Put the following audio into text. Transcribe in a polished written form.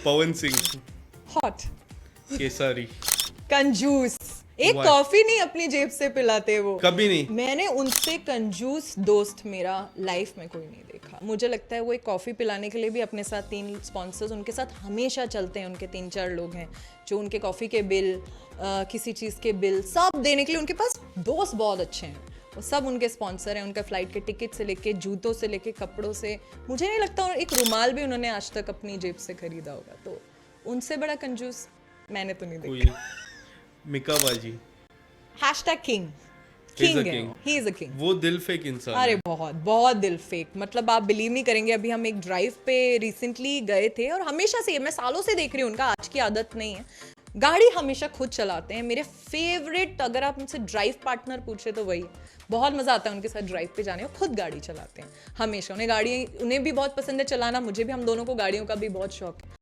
Pawan Singh, hot, Kesari, कंजूस, एक Why? Coffee नहीं अपनी जेब से पिलाते वो। कभी नहीं। मैंने उनसे कंजूस दोस्त मेरा लाइफ में कोई नहीं देखा। मुझे लगता है वो एक कॉफ़ी पिलाने के लिए भी अपने साथ 3 स्पॉन्सर्स उनके साथ हमेशा चलते हैं। उनके 3-4 लोग हैं जो उनके कॉफ़ी के बिल, किसी चीज़ के बिल सब देने के लिए, उनके पास दोस्त बहुत अच्छे हैं, वो सब उनके स्पॉन्सर हैं। उनका फ्लाइट के टिकट से लेके, जूतों से लेके, कपड़ों से, मुझे नहीं लगता एक रुमाल भी उन्होंने आज तक अपनी जेब से खरीदा होगा। तो उनसे बड़ा कंजूस मैंने तो नहीं कोई देखा। नहीं। मिका बाजी, hashtag king, He's a king है king. He is a king. वो दिल फेक इंसान अरे है। बहुत बहुत दिल फेक, मतलब आप बिलीव नहीं करेंगे। अभी हम एक ड्राइव पे रिसेंटली गए थे और हमेशा से, मैं सालों से देख रही हूँ, उनका आज की आदत नहीं है, गाड़ी हमेशा खुद चलाते हैं। मेरे फेवरेट, अगर आप मुझसे ड्राइव पार्टनर पूछे तो वही, बहुत मजा आता है उनके साथ ड्राइव पे जाने में। खुद गाड़ी चलाते हैं हमेशा, उन्हें गाड़ी, उन्हें भी बहुत पसंद है चलाना, मुझे भी, हम दोनों को गाड़ियों का भी बहुत शौक है।